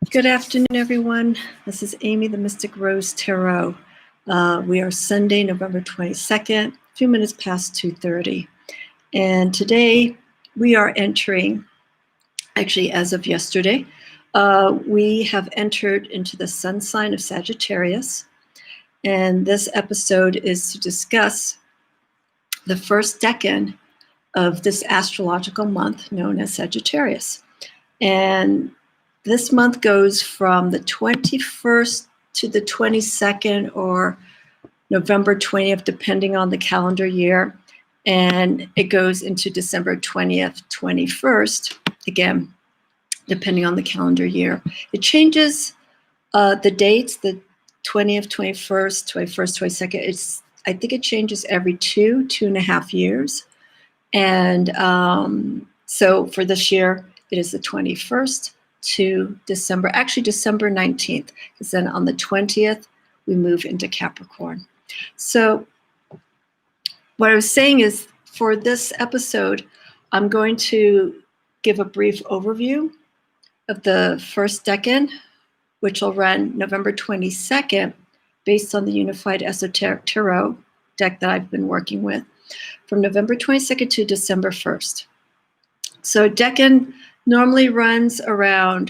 Good afternoon, everyone. This is Amy, the Mystic Rose Tarot. We are Sunday, November 22nd, a few minutes past 2:30. And today we are entering, actually as of yesterday, we have entered into the sun sign of Sagittarius. And this episode is to discuss the first decan of this astrological month known as Sagittarius. And this month goes from the 21st to the 22nd or November 20th, depending on the calendar year. And it goes into December 20th, 21st, again, depending on the calendar year. It changes the dates, the 20th, 21st, 21st, 22nd. I think it changes every 2.5 years. And so for this year, it is the 21st to December 19th, because then on the 20th, we move into Capricorn. So what I was saying is for this episode, I'm going to give a brief overview of the first decan, which will run November 22nd, based on the Unified Esoteric Tarot deck that I've been working with, from November 22nd to December 1st. So decan normally runs around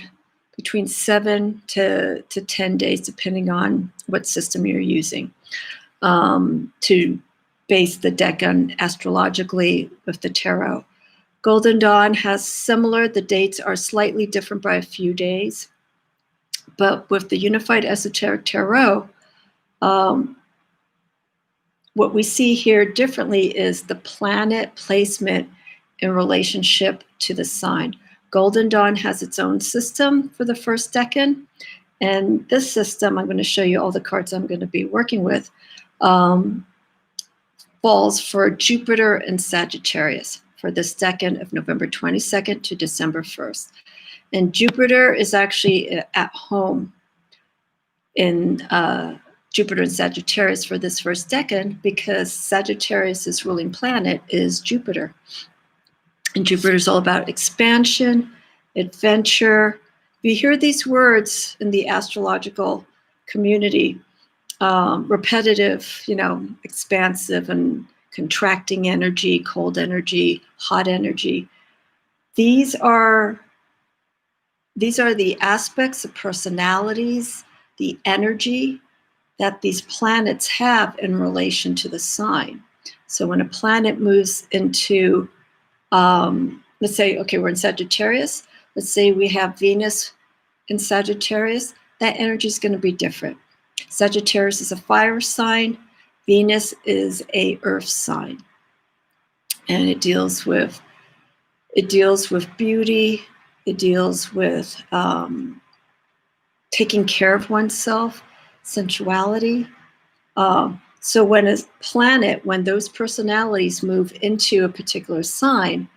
between 7 to 10 days, depending on what system you're using, to base the decan astrologically with the tarot. Golden Dawn has similar, the dates are slightly different by a few days, but with the Unified Esoteric Tarot, what we see here differently is the planet placement in relationship to the sign. Golden Dawn has its own system for the first decan, and this system, I'm going to show you all the cards I'm going to be working with, falls for Jupiter and Sagittarius for this decan of November 22nd to December 1st. And Jupiter is actually at home in Jupiter and Sagittarius for this first decan, because Sagittarius's ruling planet is Jupiter. And Jupiter is all about expansion, adventure. You hear these words in the astrological community, repetitive, expansive and contracting energy, cold energy, hot energy. These are the aspects of personalities, the energy that these planets have in relation to the sign. So when a planet moves into, let's say, okay, we're in Sagittarius. Let's say we have Venus in Sagittarius. That energy is going to be different. Sagittarius is a fire sign. Venus is a earth sign. And it deals with beauty. It deals with taking care of oneself, sensuality. So when those personalities move into a particular sign,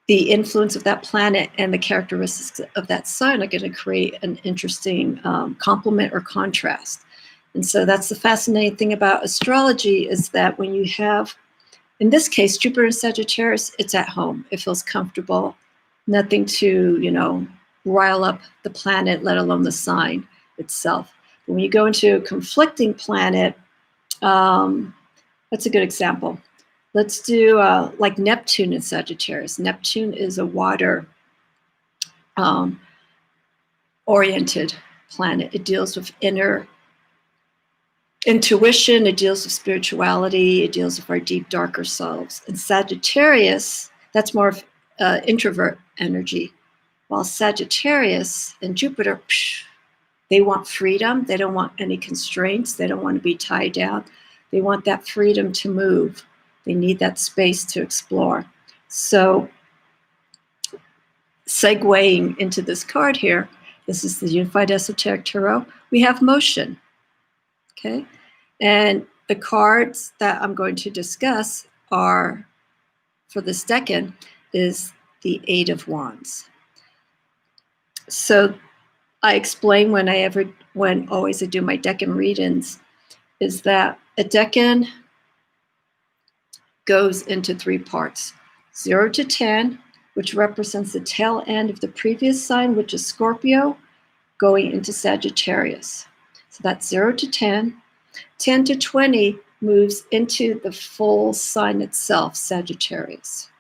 the influence of that planet and the characteristics of that sign are going to create an interesting complement or contrast. And so that's the fascinating thing about astrology, is that when you have, in this case, Jupiter and Sagittarius, it's at home. It feels comfortable. Nothing to, rile up the planet, let alone the sign itself. But when you go into a conflicting planet, that's a good example. Let's do like Neptune in Sagittarius. Neptune is a water oriented planet. It deals with inner intuition. It deals with spirituality. It deals with our deep, darker selves. And Sagittarius, that's more of introvert energy. While Sagittarius and Jupiter, they want freedom. They don't want any constraints. They don't want to be tied down. They want that freedom to move. They need that space to explore. So segueing into this card here, this is the Unified Esoteric Tarot. We have motion, okay? And the cards that I'm going to discuss are, for this decan, is the Eight of Wands. So I explain when I do my decan readings, is that a decan goes into 3 parts. 0 to 10, which represents the tail end of the previous sign, which is Scorpio, going into Sagittarius. So that's 0 to 10. 10 to 20 moves into the full sign itself, Sagittarius.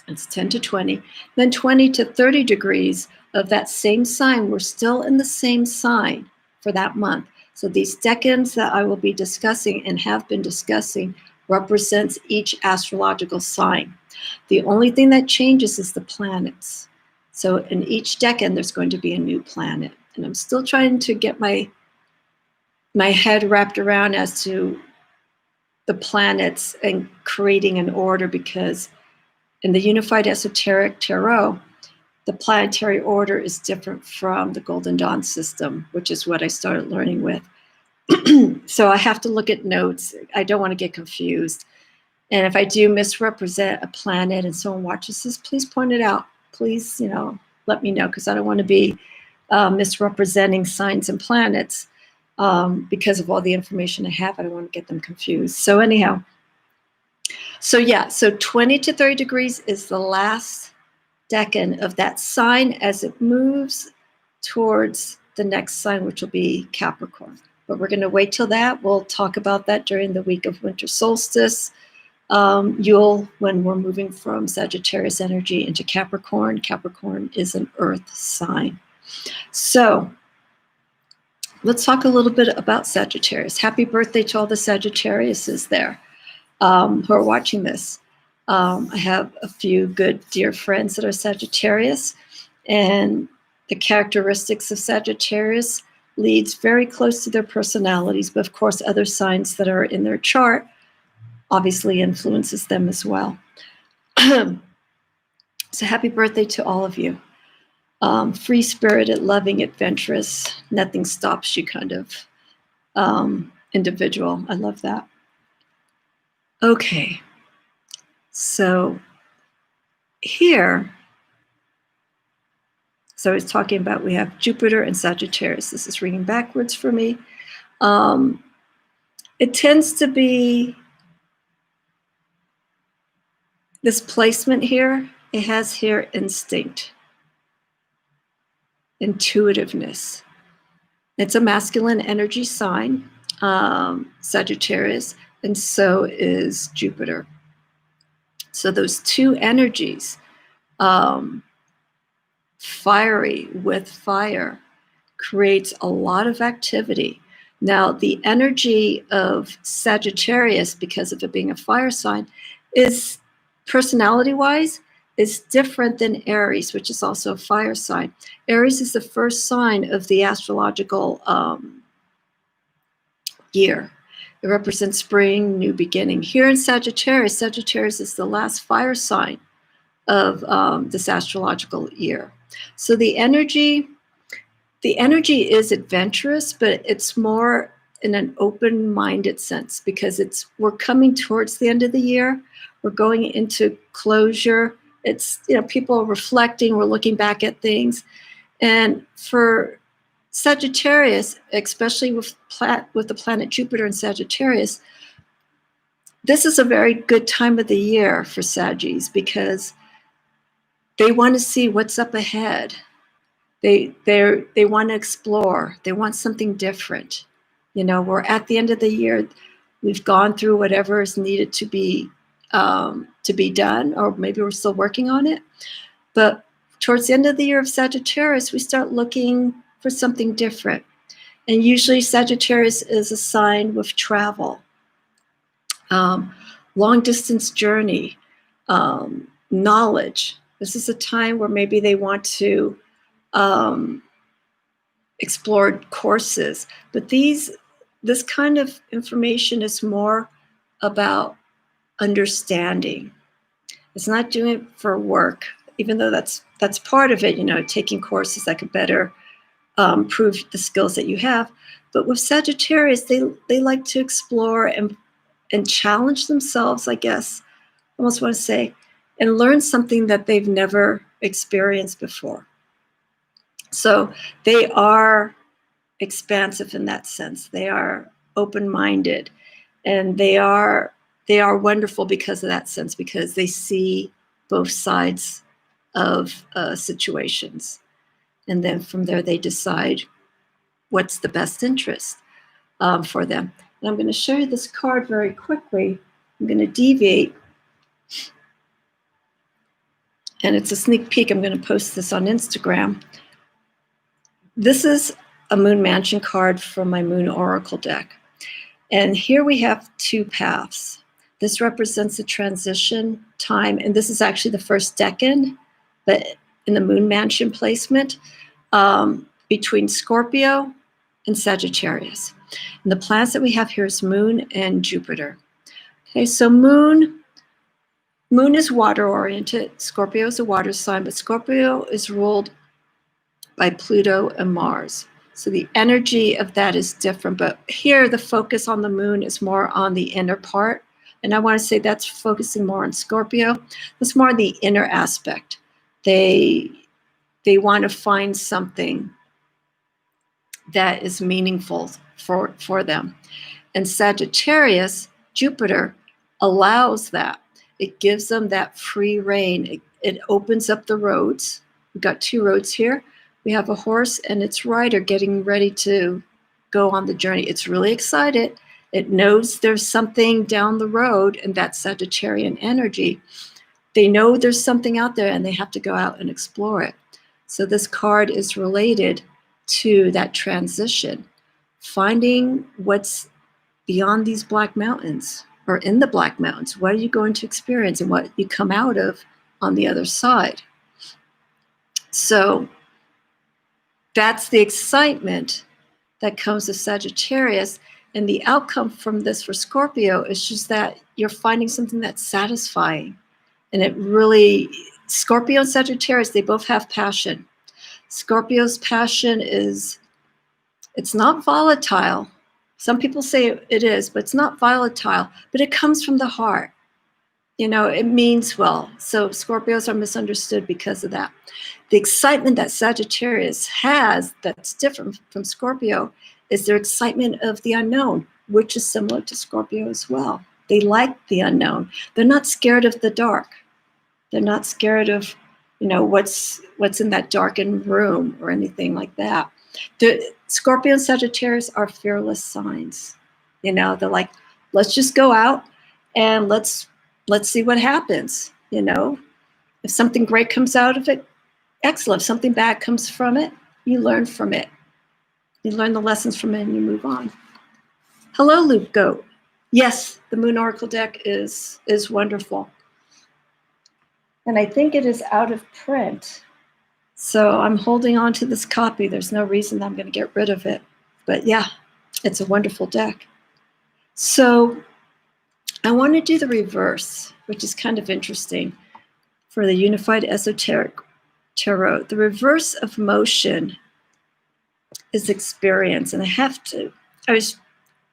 It's 10 to 20. Then 20 to 30 degrees of that same sign, we're still in the same sign for that month. So these decans that I will be discussing and have been discussing represents each astrological sign. The only thing that changes is the planets. So in each decan, there's going to be a new planet. And I'm still trying to get my head wrapped around as to the planets and creating an order, because in the Unified Esoteric Tarot, the planetary order is different from the Golden Dawn system, which is what I started learning with. So I have to look at notes. I don't want to get confused. And if I do misrepresent a planet and someone watches this, please point it out. Please, let me know, because I don't want to be misrepresenting signs and planets because of all the information I have. I don't want to get them confused. So anyhow, so 20 to 30 degrees is the last decan of that sign as it moves towards the next sign, which will be Capricorn. But we're going to wait till that. We'll talk about that during the week of winter solstice. When we're moving from Sagittarius energy into Capricorn. Capricorn is an earth sign. So let's talk a little bit about Sagittarius. Happy birthday to all the Sagittariuses there who are watching this. I have a few good dear friends that are Sagittarius, and the characteristics of Sagittarius leads very close to their personalities, but of course other signs that are in their chart obviously influences them as well. So happy birthday to all of you. Free-spirited, loving, adventurous, nothing stops you kind of individual. I love that. Okay, so here, so I was talking about we have Jupiter and Sagittarius. This is reading backwards for me. It tends to be this placement here. It has here instinct, intuitiveness. It's a masculine energy sign, Sagittarius, and so is Jupiter. So those two energies, fiery with fire, creates a lot of activity. Now, the energy of Sagittarius, because of it being a fire sign, is personality-wise, is different than Aries, which is also a fire sign. Aries is the first sign of the astrological year. It represents spring, new beginning. Here in Sagittarius, Sagittarius is the last fire sign of this astrological year. So the energy is adventurous, but it's more in an open-minded sense, because we're coming towards the end of the year. We're going into closure. It's, people are reflecting, we're looking back at things. And for Sagittarius, especially with the planet Jupiter in Sagittarius, this is a very good time of the year for Saggies, because they want to see what's up ahead. They want to explore. They want something different. We're at the end of the year. We've gone through whatever is needed to be done, or maybe we're still working on it. But towards the end of the year of Sagittarius, we start looking for something different. And usually Sagittarius is a sign with travel, long distance journey, knowledge. This is a time where maybe they want to explore courses, but this kind of information is more about understanding. It's not doing it for work, even though that's part of it, taking courses that could better prove the skills that you have. But with Sagittarius, they like to explore and challenge themselves, I guess, I almost want to say, and learn something that they've never experienced before. So they are expansive in that sense. They are open-minded, and they are wonderful because of that sense, because they see both sides of situations. And then from there, they decide what's the best interest for them. And I'm going to show you this card very quickly. I'm going to deviate. And it's a sneak peek. I'm going to post this on Instagram. This is a Moon Mansion card from my Moon Oracle deck. And here we have two paths. This represents the transition time. And this is actually the first decan, but in the Moon Mansion placement, between Scorpio and Sagittarius. And the planets that we have here is Moon and Jupiter. Okay, so Moon is water-oriented. Scorpio is a water sign, but Scorpio is ruled by Pluto and Mars. So the energy of that is different. But here, the focus on the Moon is more on the inner part. And I want to say that's focusing more on Scorpio. It's more on the inner aspect. They want to find something that is meaningful for them. And Sagittarius, Jupiter, allows that. It gives them that free reign. It opens up the roads. We've got two roads here. We have a horse and its rider getting ready to go on the journey. It's really excited. It knows there's something down the road, and that's Sagittarian energy. They know there's something out there and they have to go out and explore it. So this card is related to that transition, finding what's beyond these Black Mountains or in the Black Mountains. What are you going to experience and what you come out of on the other side? So that's the excitement that comes with Sagittarius. And the outcome from this for Scorpio is just that you're finding something that's satisfying. And it really, Scorpio and Sagittarius, they both have passion. Scorpio's passion is, it's not volatile. Some people say it is, but it's not volatile, but it comes from the heart. You know, it means well. So Scorpios are misunderstood because of that. The excitement that Sagittarius has that's different from Scorpio is their excitement of the unknown, which is similar to Scorpio as well. They like the unknown. They're not scared of the dark. They're not scared of, you know, what's in that darkened room or anything like that. The Scorpio and Sagittarius are fearless signs. You know, they're like, let's just go out and let's see what happens. You know, if something great comes out of it, excellent. If something bad comes from it, you learn from it. You learn the lessons from it and you move on. Hello, Luke Goat. Yes, the Moon Oracle deck is wonderful. And I think it is out of print. So I'm holding on to this copy. There's no reason I'm going to get rid of it. But yeah, it's a wonderful deck. So I want to do the reverse, which is kind of interesting for the Unified Esoteric Tarot. The reverse of motion is experience. And I was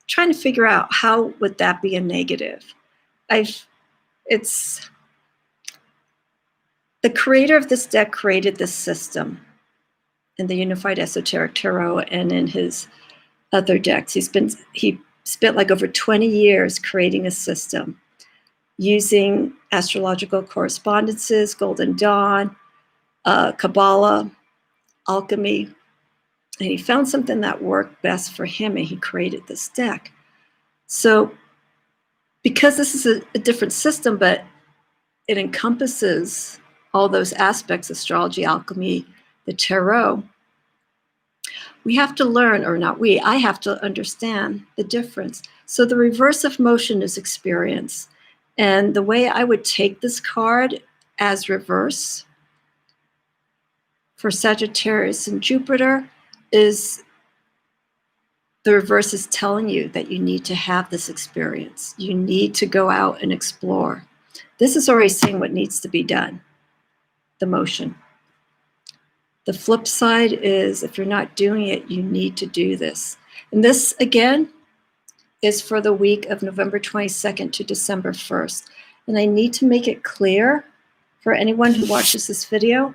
trying to figure out how would that be a negative. The creator of this deck created this system in the Unified Esoteric Tarot and in his other decks. He spent like over 20 years creating a system using astrological correspondences, Golden Dawn, Kabbalah, alchemy. And he found something that worked best for him and he created this deck. So because this is a different system, but it encompasses all those aspects, astrology, alchemy, the tarot, we have to learn, or not we, I have to understand the difference. So the reverse of motion is experience. And the way I would take this card as reverse for Sagittarius and Jupiter is the reverse is telling you that you need to have this experience. You need to go out and explore. This is already saying what needs to be done. The motion. The flip side is if you're not doing it, you need to do this. And this, again, is for the week of November 22nd to December 1st. And I need to make it clear for anyone who watches this video,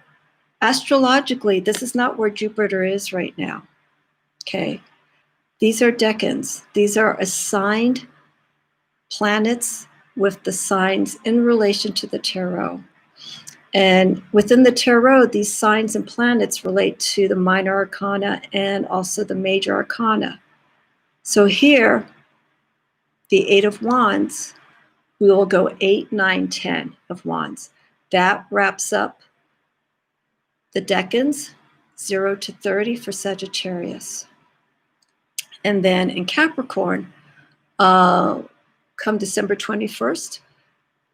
astrologically, this is not where Jupiter is right now, okay? These are decans. These are assigned planets with the signs in relation to the tarot. And within the tarot, these signs and planets relate to the minor arcana and also the major arcana. So here, the 8 of Wands, we will go 8, 9, 10 of Wands. That wraps up the decans, 0 to 30 for Sagittarius. And then in Capricorn, come December 21st,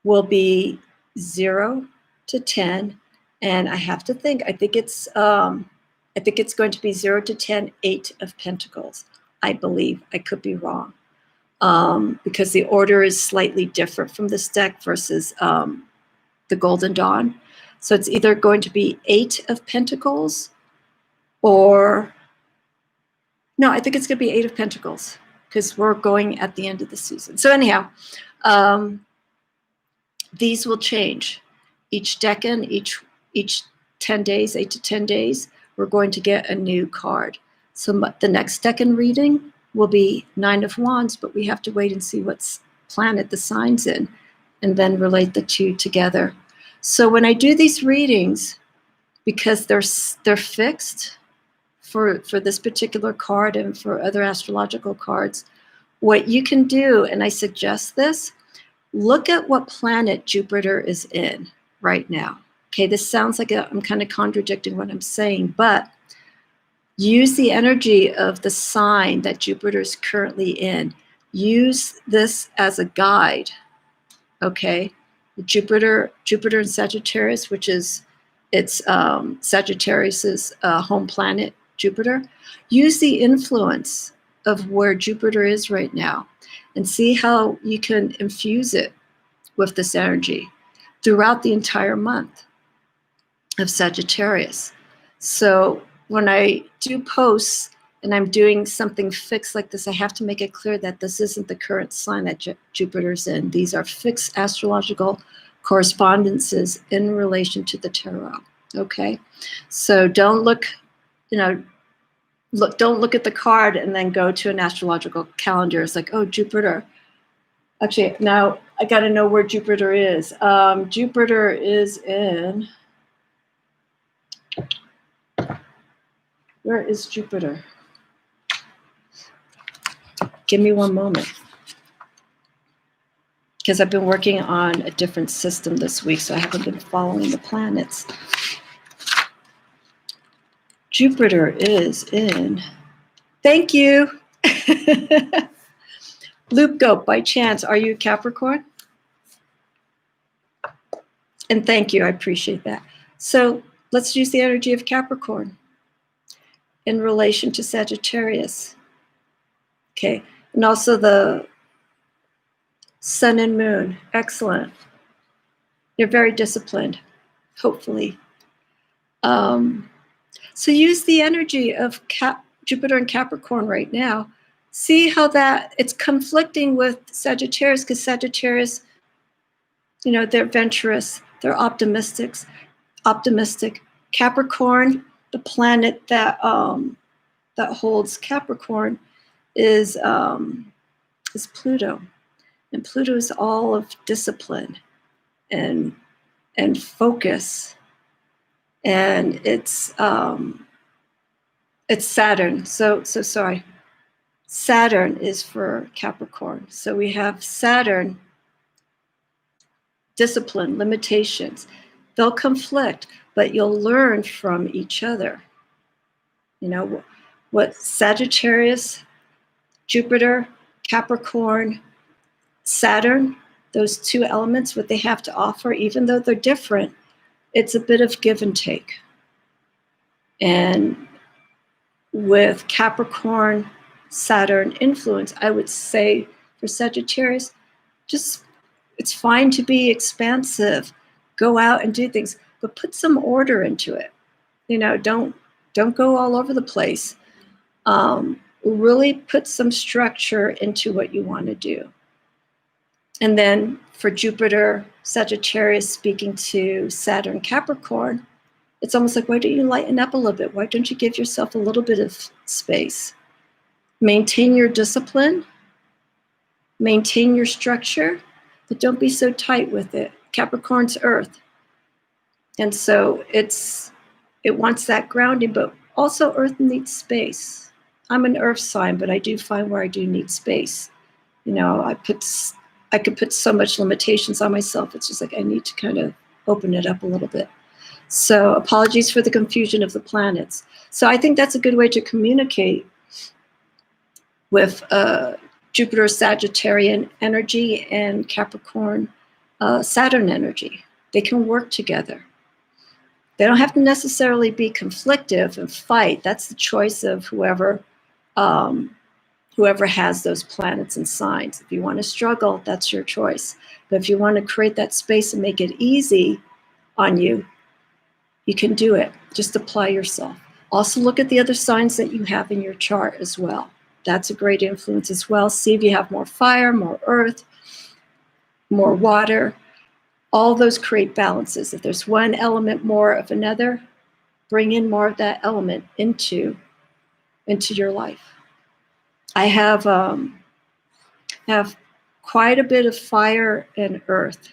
will be 0 to 10. And I have to think, I think it's going to be 0 to 10, 8 of Pentacles. I believe. I could be wrong. Because the order is slightly different from this deck versus the Golden Dawn. So it's either going to be 8 of Pentacles or, no, I think it's going to be 8 of Pentacles because we're going at the end of the season. So anyhow, these will change. Each decan, each 10 days, 8 to 10 days, we're going to get a new card. So the next decan reading will be 9 of Wands, but we have to wait and see what planet the sign's in and then relate the two together. So when I do these readings, because they're fixed for this particular card and for other astrological cards, what you can do, and I suggest this, look at what planet Jupiter is in right now. Okay, this sounds like I'm kind of contradicting what I'm saying, but use the energy of the sign that Jupiter is currently in. Use this as a guide, okay? Jupiter in Sagittarius, which is Sagittarius's home planet, Jupiter. Use the influence of where Jupiter is right now and see how you can infuse it with this energy throughout the entire month of Sagittarius. So when I do posts and I'm doing something fixed like this, I have to make it clear that this isn't the current sign that Jupiter's in. These are fixed astrological correspondences in relation to the tarot. Okay, so don't look, don't look at the card and then go to an astrological calendar. It's like, oh, Jupiter. Actually, now I got to know where Jupiter is. Jupiter is in. Where is Jupiter? Give me one moment. Because I've been working on a different system this week, so I haven't been following the planets. Jupiter is in. Thank you. Loop Goat, by chance, are you Capricorn? And thank you, I appreciate that. So let's use the energy of Capricorn in relation to Sagittarius. Okay, and also the Sun and Moon. Excellent. You're very disciplined, hopefully. So use the energy of Jupiter and Capricorn right now. See how that it's conflicting with Sagittarius, because Sagittarius, they're venturous, they're optimistic. Capricorn, the planet that holds Capricorn, is Pluto, and Pluto is all of discipline and focus, and it's Saturn. So sorry. Saturn is for Capricorn. So we have Saturn, discipline, limitations. They'll conflict, but you'll learn from each other. What Sagittarius, Jupiter, Capricorn, Saturn, those two elements, what they have to offer, even though they're different, it's a bit of give and take. And with Capricorn, Saturn influence, I would say for Sagittarius, it's fine to be expansive, go out and do things, but put some order into it. Don't go all over the place. Really put some structure into what you want to do. And then for Jupiter, Sagittarius speaking to Saturn, Capricorn, it's almost like, why don't you lighten up a little bit? Why don't you give yourself a little bit of space? Maintain your discipline, maintain your structure, but don't be so tight with it. Capricorn's Earth. And so it wants that grounding, but also Earth needs space. I'm an Earth sign, but I do find where I do need space. You know, I could put so much limitations on myself. It's just like I need to kind of open it up a little bit. So apologies for the confusion of the planets. So I think that's a good way to communicate with Jupiter Sagittarian energy and Capricorn Saturn energy. They can work together. They don't have to necessarily be conflictive and fight. That's the choice of whoever has those planets and signs. If you want to struggle, that's your choice. But if you want to create that space and make it easy on you, you can do it. Just apply yourself. Also look at the other signs that you have in your chart as well. That's a great influence as well. See if you have more fire, more earth, more water. All those create balances. If there's one element more of another, bring in more of that element into your life. I have quite a bit of fire and earth,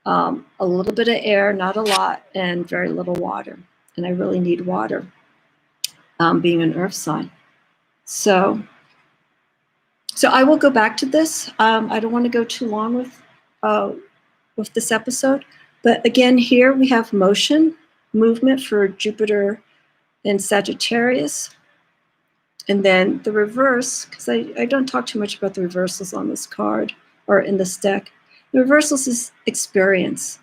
a little bit of air, not a lot, and very little water. And I really need water, being an earth sign. So I will go back to this. I don't want to go too long with this episode, but again, here we have movement for Jupiter in Sagittarius. And then the reverse, because I don't talk too much about the reversals on this card or in this deck. The reversals is experience.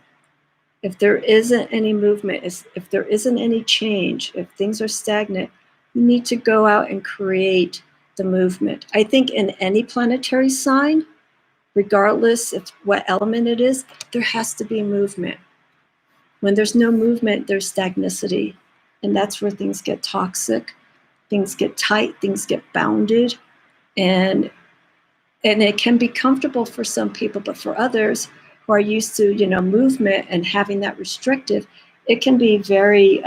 If there isn't any movement, if there isn't any change, if things are stagnant, you need to go out and create the movement. I think in any planetary sign, regardless of what element it is, there has to be movement. When there's no movement, there's stagnicity. And that's where things get toxic. Things get tight, things get bounded, and it can be comfortable for some people, but for others who are used to, movement and having that restrictive, it can be very,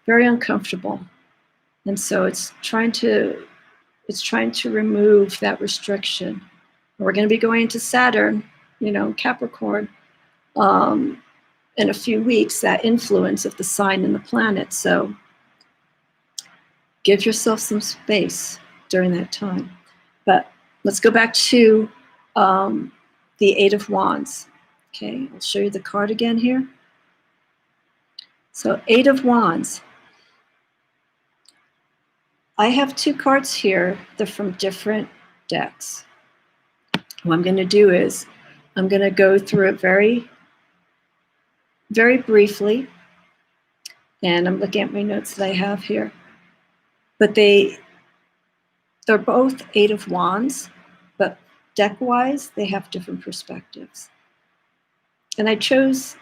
very uncomfortable. And so it's trying to remove that restriction. We're going to be going into Saturn, Capricorn, in a few weeks, that influence of the sign and the planet. So give yourself some space during that time. But let's go back to the Eight of Wands. Okay, I'll show you the card again here. So Eight of Wands. I have two cards here. They're from different decks. What I'm going to do is I'm going to go through it very, very briefly. And I'm looking at my notes that I have here. But they're both Eight of Wands, but deck-wise, they have different perspectives. And I chose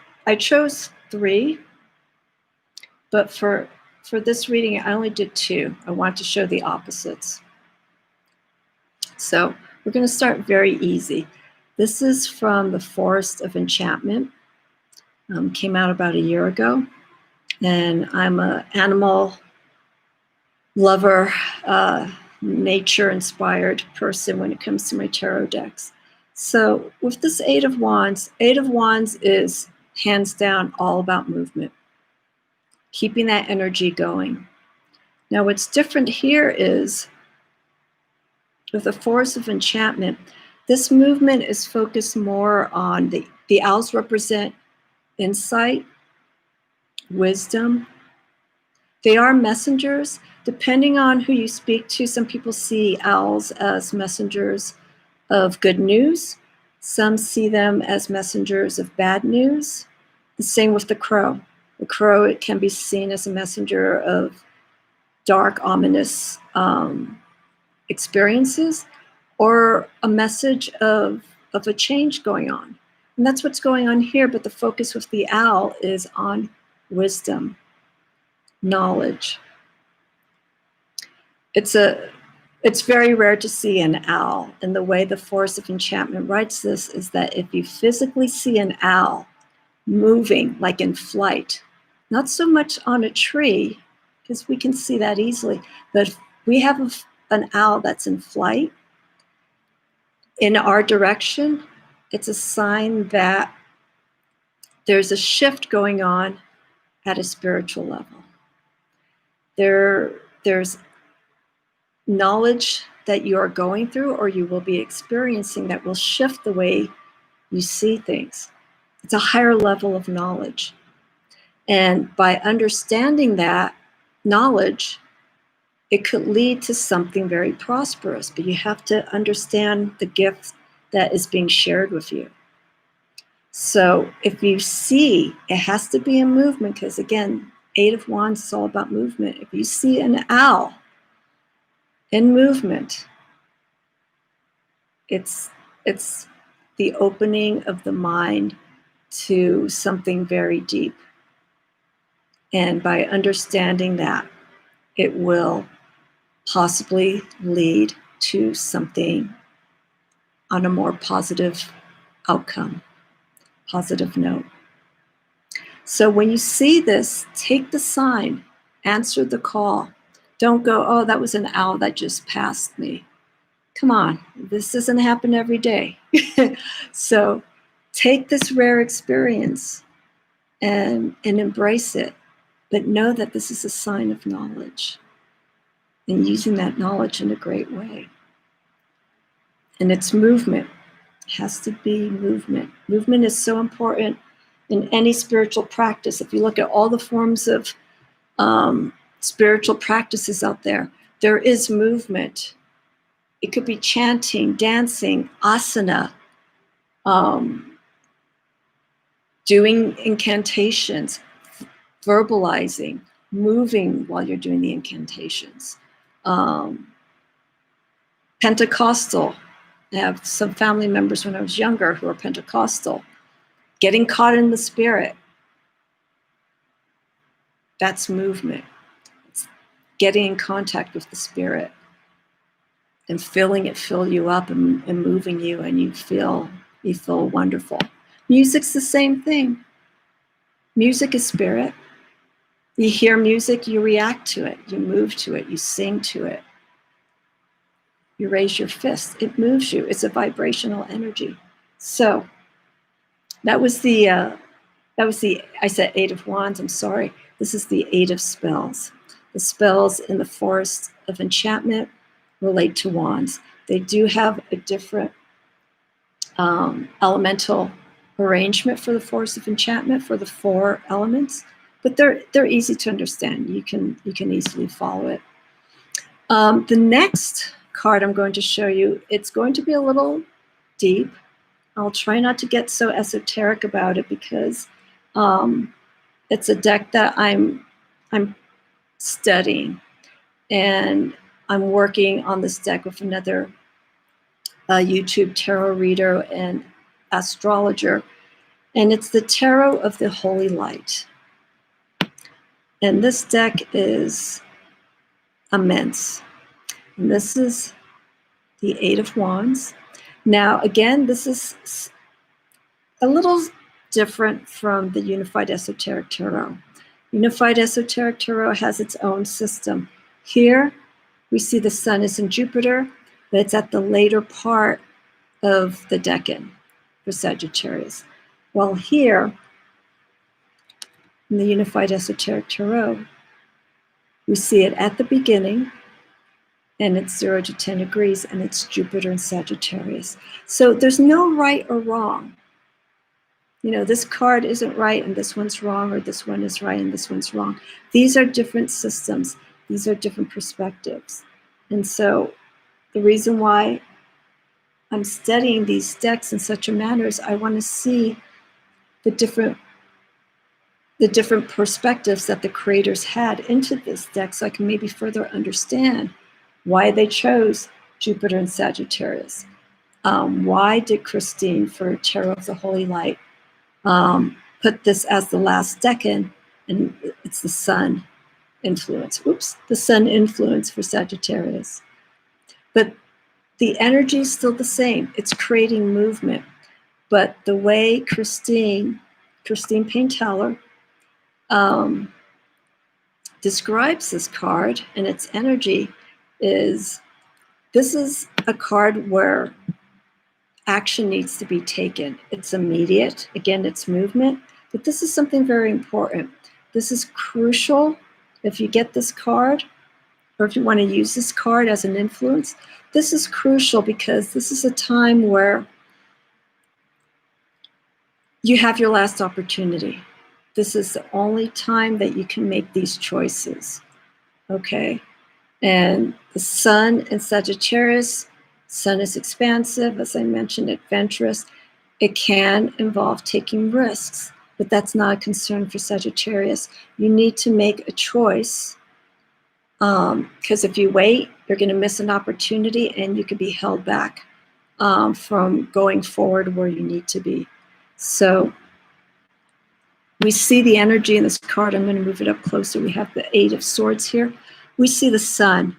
three, but for this reading, I only did two. I want to show the opposites. So we're going to start very easy. This is from the Forest of Enchantment. Came out about a year ago. And I'm an animal lover, nature-inspired person when it comes to my tarot decks. So with this Eight of Wands is hands down all about movement, keeping that energy going. Now what's different here is with the Forest of Enchantment, this movement is focused more on the owls represent insight, wisdom. They are messengers. Depending on who you speak to, some people see owls as messengers of good news. Some see them as messengers of bad news. The same with the crow. The crow, it can be seen as a messenger of dark, ominous experiences, or a message of a change going on. And that's what's going on here, but the focus with the owl is on wisdom, knowledge. It's very rare to see an owl, and the way the Forest of Enchantment writes this is that if you physically see an owl moving, like in flight, not so much on a tree, because we can see that easily, but if we have an owl that's in flight in our direction, it's a sign that there's a shift going on at a spiritual level. There's knowledge that you are going through or you will be experiencing that will shift the way you see things. It's a higher level of knowledge. And by understanding that knowledge, it could lead to something very prosperous, but you have to understand the gift that is being shared with you. So if you see, it has to be a movement, because again, 8 of Wands is all about movement. If you see an owl in movement, it's the opening of the mind to something very deep. And by understanding that, it will possibly lead to something on a more positive outcome, positive note. So when you see this, take the sign, answer the call. Don't go, oh, that was an owl that just passed me. Come on, this doesn't happen every day. So take this rare experience and embrace it, but know that this is a sign of knowledge and using that knowledge in a great way. And it's movement. It has to be movement. Movement is so important in any spiritual practice. If you look at all the forms of spiritual practices out there, there is movement. It could be chanting, dancing, asana, doing incantations, verbalizing, moving while you're doing the incantations. Pentecostal. I have some family members when I was younger who are Pentecostal. Getting caught in the spirit. That's movement. It's getting in contact with the spirit and feeling it fill you up and moving you, and you feel wonderful. Music's the same thing. Music is spirit. You hear music, you react to it, you move to it, you sing to it. You raise your fist, it moves you. It's a vibrational energy. So that was the I said 8 of Wands, I'm sorry. This is the 8 of Spells. The spells in the Forest of Enchantment relate to wands. They do have a different elemental arrangement for the Forest of Enchantment for the 4 elements, but they're easy to understand. You can easily follow it. The next card I'm going to show you, it's going to be a little deep. I'll try not to get so esoteric about it because it's a deck that I'm studying, and I'm working on this deck with another YouTube tarot reader and astrologer, and it's the Tarot of the Holy Light. And this deck is immense. And this is the 8 of Wands. Now, again, this is a little different from the Unified Esoteric Tarot. Unified Esoteric Tarot has its own system. Here, we see the sun is in Jupiter, but it's at the later part of the Decan for Sagittarius. While here, in the Unified Esoteric Tarot, we see it at the beginning, and it's 0 to 10 degrees, and it's Jupiter and Sagittarius. So there's no right or wrong. You know, this card isn't right and this one's wrong, or this one is right and this one's wrong. These are different systems. These are different perspectives. And so the reason why I'm studying these decks in such a manner is I want to see the different perspectives that the creators had into this deck, so I can maybe further understand why they chose Jupiter and Sagittarius. Why did Christine for Tarot of the Holy Light put this as the last decan, and it's the sun influence. Oops, the sun influence for Sagittarius. But the energy is still the same. It's creating movement. But the way Christine Payne-Teller describes this card and its energy is, this is a card where action needs to be taken. It's immediate. Again, it's movement. But this is something very important. This is crucial if you get this card, or if you want to use this card as an influence. This is crucial because this is a time where you have your last opportunity. This is the only time that you can make these choices, okay? And the sun in Sagittarius, sun is expansive, as I mentioned, adventurous. It can involve taking risks, but that's not a concern for Sagittarius. You need to make a choice, because if you wait, you're going to miss an opportunity and you could be held back from going forward where you need to be. So we see the energy in this card. I'm going to move it up closer. We have the 8 of Swords here. We see the sun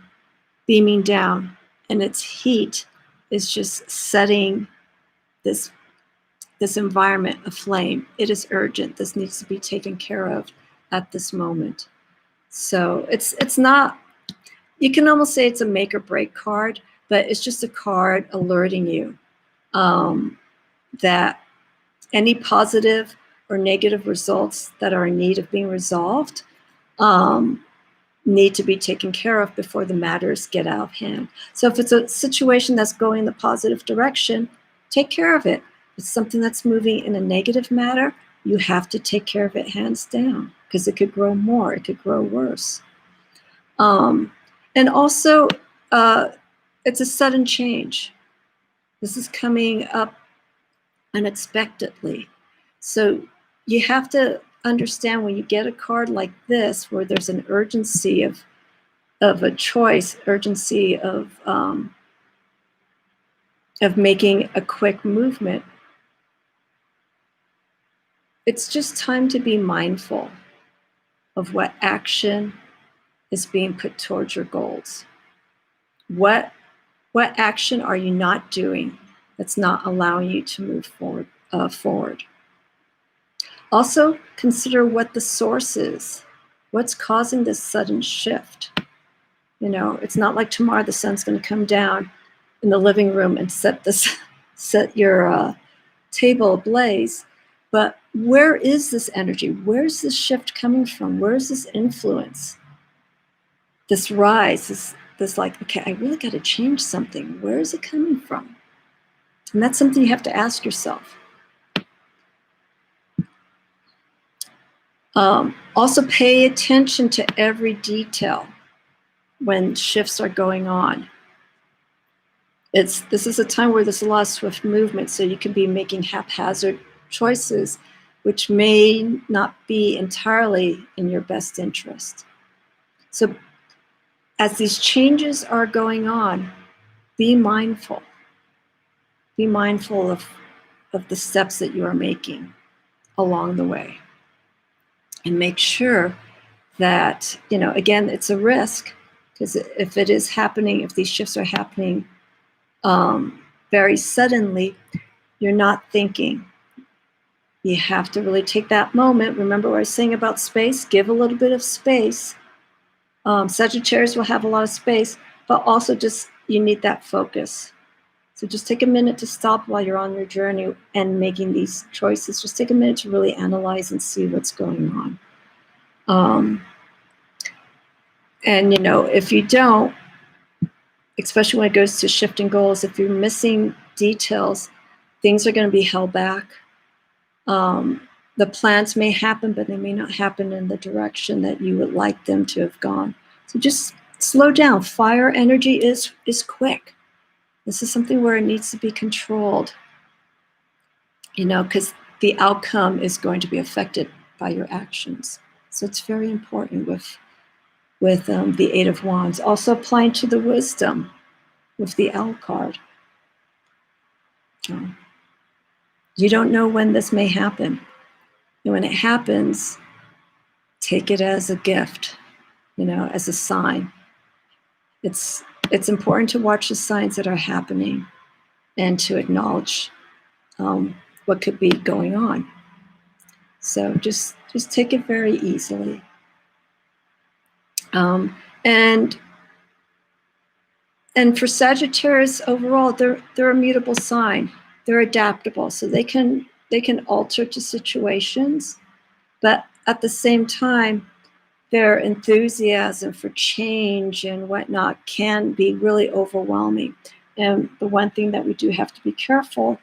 beaming down, and its heat is just setting this environment aflame. It is urgent. This needs to be taken care of at this moment. So it's not, you can almost say it's a make or break card, but it's just a card alerting you that any positive or negative results that are in need of being resolved need to be taken care of before the matters get out of hand. So if it's a situation that's going in the positive direction, take care of it. If it's something that's moving in a negative matter, you have to take care of it hands down, because it could grow more, it could grow worse. And also, it's a sudden change. This is coming up unexpectedly. So you have to understand when you get a card like this, where there's an urgency of a choice, urgency of making a quick movement. It's just time to be mindful of what action is being put towards your goals. What action are you not doing that's not allowing you to move forward? Also, consider what the source is. What's causing this sudden shift? You know, it's not like tomorrow the sun's going to come down in the living room and set your table ablaze. But where is this energy? Where's this shift coming from? Where's this influence? This rise, this like, okay, I really got to change something. Where is it coming from? And that's something you have to ask yourself. Also pay attention to every detail when shifts are going on. This is a time where there's a lot of swift movement, so you can be making haphazard choices, which may not be entirely in your best interest. So as these changes are going on, be mindful. Be mindful of the steps that you are making along the way. And make sure that, you know, again, it's a risk, because if it is happening, if these shifts are happening very suddenly, you're not thinking. You have to really take that moment. Remember what I was saying about space? Give a little bit of space. Sagittarius will have a lot of space, but also just, you need that focus. So just take a minute to stop while you're on your journey and making these choices. Just take a minute to really analyze and see what's going on. And, you know, if you don't, especially when it goes to shifting goals, if you're missing details, things are going to be held back. The plans may happen, but they may not happen in the direction that you would like them to have gone. So just slow down. Fire energy is quick. This is something where it needs to be controlled, you know, because the outcome is going to be affected by your actions. So it's very important with the 8 of Wands. Also applying to the wisdom with the Owl card. You don't know when this may happen. And when it happens, take it as a gift, you know, as a sign. It's important to watch the signs that are happening and to acknowledge what could be going on. So just take it very easily. And for Sagittarius overall, they're a mutable sign. They're adaptable, so they can alter to situations. But at the same time, their enthusiasm for change and whatnot can be really overwhelming. And the one thing that we do have to be careful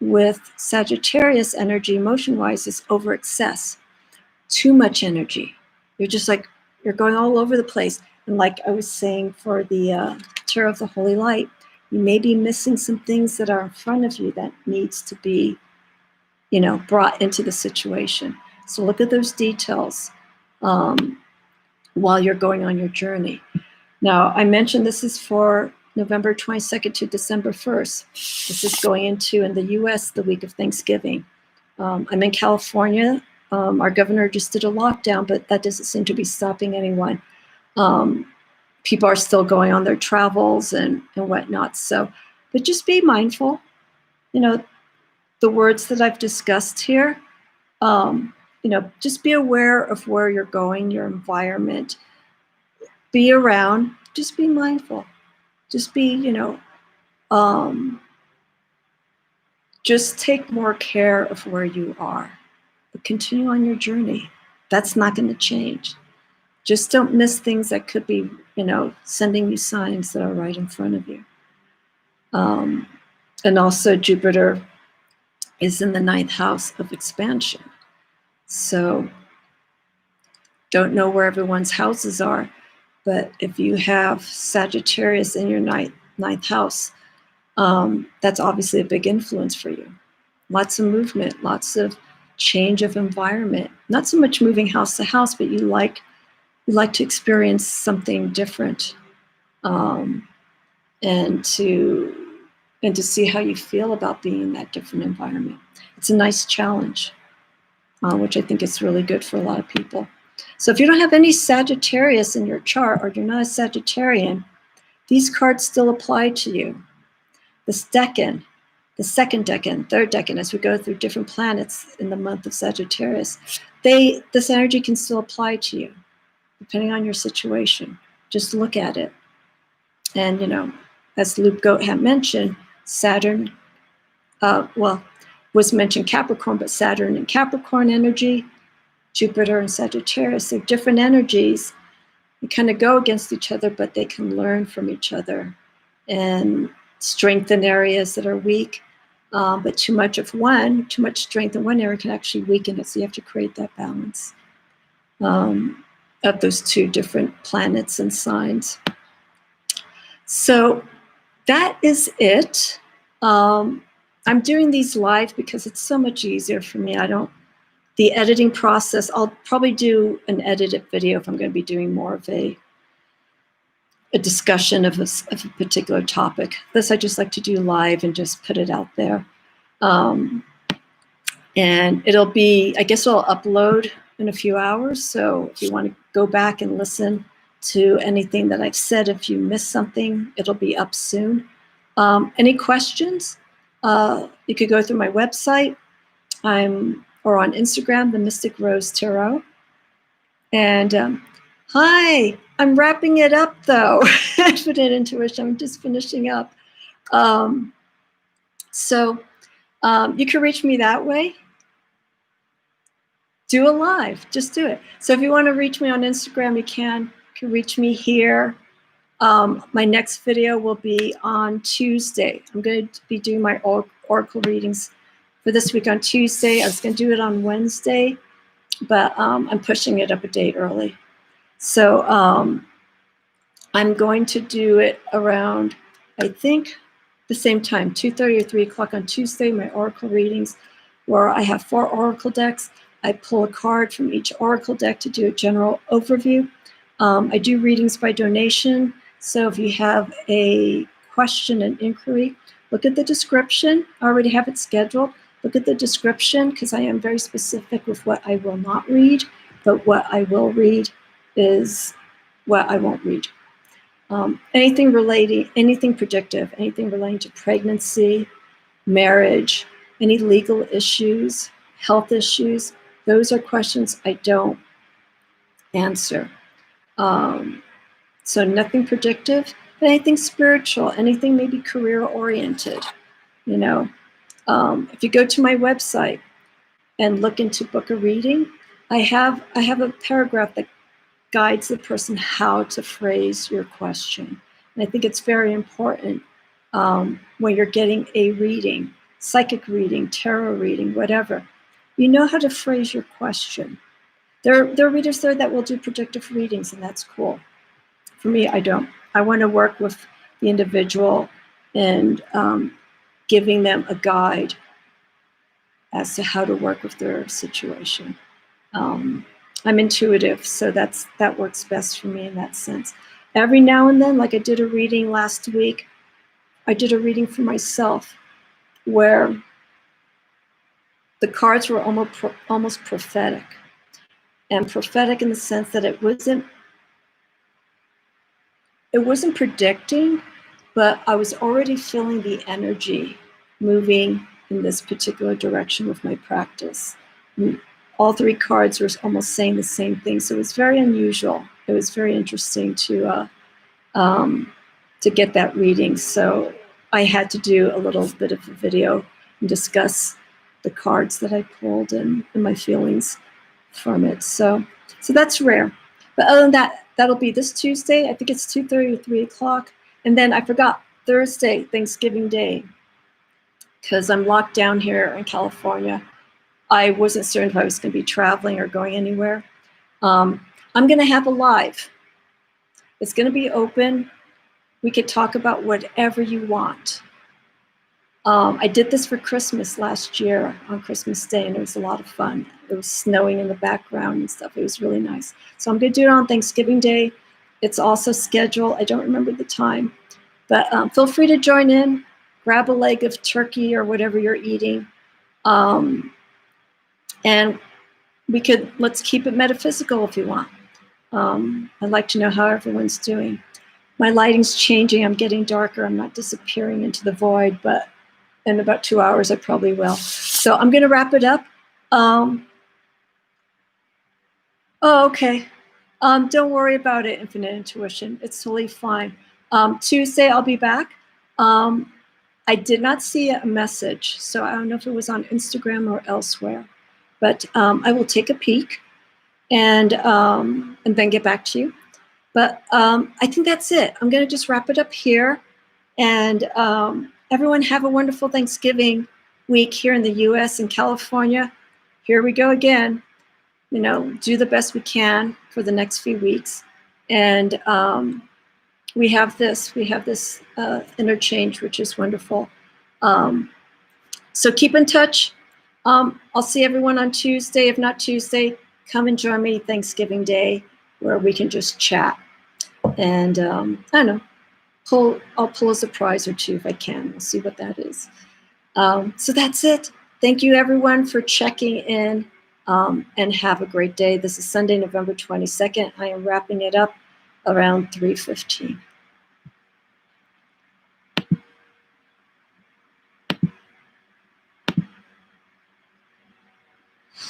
with Sagittarius energy, emotion-wise, is over excess. Too much energy. You're just like, you're going all over the place. And like I was saying for the Tarot of the Holy Light, you may be missing some things that are in front of you that needs to be, brought into the situation. So look at those details while you're going on your journey. Now, I mentioned this is for November 22nd to December 1st. This is going into, in the US, the week of Thanksgiving. I'm in California. Our governor just did a lockdown, but that doesn't seem to be stopping anyone. People are still going on their travels and whatnot. So, but just be mindful. The words that I've discussed here, just be aware of where you're going, your environment. Be around, just be mindful. Just be, just take more care of where you are. But continue on your journey. That's not going to change. Just don't miss things that could be, sending you signs that are right in front of you. And also Jupiter is in the 9th house of expansion. So don't know where everyone's houses are, but if you have Sagittarius in your ninth house, that's obviously a big influence for you. Lots of movement, lots of change of environment. Not so much moving house to house, but you like to experience something different, and to see how you feel about being in that different environment. It's a nice challenge, which I think is really good for a lot of people. So if you don't have any Sagittarius in your chart, or you're not a Sagittarian, these cards still apply to you. This Decan, the 2nd Decan, 3rd Decan, as we go through different planets in the month of Sagittarius, this energy can still apply to you, depending on your situation. Just look at it. And, as Luke Goat had mentioned, Saturn, was mentioned Capricorn, but Saturn and Capricorn energy, Jupiter and Sagittarius, they're different energies. They kind of go against each other, but they can learn from each other and strengthen areas that are weak. But too much strength in one area can actually weaken it. So you have to create that balance of those two different planets and signs. So that is it. I'm doing these live because it's so much easier for me. The editing process, I'll probably do an edited video if I'm going to be doing more of a discussion of a particular topic. This I just like to do live and just put it out there. And it'll be, I guess I'll upload in a few hours. So if you want to go back and listen to anything that I've said, if you missed something, it'll be up soon. Any questions? You could go through my website. Or on Instagram, the Mystic Rose Tarot. And hi, I'm wrapping it up though. Infinite Intuition, I'm just finishing up. So you can reach me that way. Do a live, just do it. So if you want to reach me on Instagram, you can reach me here. My next video will be on Tuesday. I'm going to be doing my oracle readings for this week on Tuesday. I was going to do it on Wednesday, but I'm pushing it up a day early. So I'm going to do it around, I think, the same time, 2:30 or 3 o'clock on Tuesday, my oracle readings, where I have 4 oracle decks. I pull a card from each oracle deck to do a general overview. I do readings by donation. So if you have a question and inquiry, look at the description. I already have it scheduled. Look at the description, because I am very specific with what I will not read, but what I will read is what I won't read. Anything predictive, anything relating to pregnancy, marriage, any legal issues, health issues, those are questions I don't answer. So nothing predictive, but anything spiritual, anything maybe career oriented, If you go to my website and look into book a reading, I have a paragraph that guides the person how to phrase your question. And I think it's very important when you're getting a reading, psychic reading, tarot reading, whatever. You know how to phrase your question. There are readers there that will do predictive readings, and that's cool. For me, I don't. I want to work with the individual and giving them a guide as to how to work with their situation. I'm intuitive, so that works best for me in that sense. Every now and then, like I did a reading last week, I did a reading for myself where the cards were almost prophetic. And prophetic in the sense that it wasn't predicting, but I was already feeling the energy moving in this particular direction with my practice. And all three cards were almost saying the same thing. So it was very unusual. It was very interesting to get that reading. So I had to do a little bit of a video and discuss the cards that I pulled and my feelings from it. So that's rare. But other than that, that'll be this Tuesday. I think it's 2:30 or 3 o'clock. And then I forgot Thursday, Thanksgiving Day, because I'm locked down here in California. I wasn't certain if I was going to be traveling or going anywhere. I'm going to have a live. It's going to be open. We could talk about whatever you want. I did this for Christmas last year on Christmas Day, and it was a lot of fun. It was snowing in the background and stuff. It was really nice. So I'm going to do it on Thanksgiving Day. It's also scheduled. I don't remember the time. But feel free to join in. Grab a leg of turkey or whatever you're eating. And let's keep it metaphysical if you want. I'd like to know how everyone's doing. My lighting's changing. I'm getting darker. I'm not disappearing into the void, but in about 2 hours, I probably will. So I'm going to wrap it up. Okay. Don't worry about it, Infinite Intuition. It's totally fine. Tuesday, I'll be back. I did not see a message, so I don't know if it was on Instagram or elsewhere. But I will take a peek and then get back to you. But I think that's it. I'm going to just wrap it up here. And everyone have a wonderful Thanksgiving week here in the U.S. and California. Here we go again. Do the best we can for the next few weeks. And we have this interchange, which is wonderful. So keep in touch. I'll see everyone on Tuesday. If not Tuesday, come and join me Thanksgiving Day, where we can just chat. And I don't know. I'll pull a surprise or two if I can. We'll see what that is. So that's it. Thank you, everyone, for checking in, and have a great day. This is Sunday, November 22nd. I am wrapping it up around 3:15.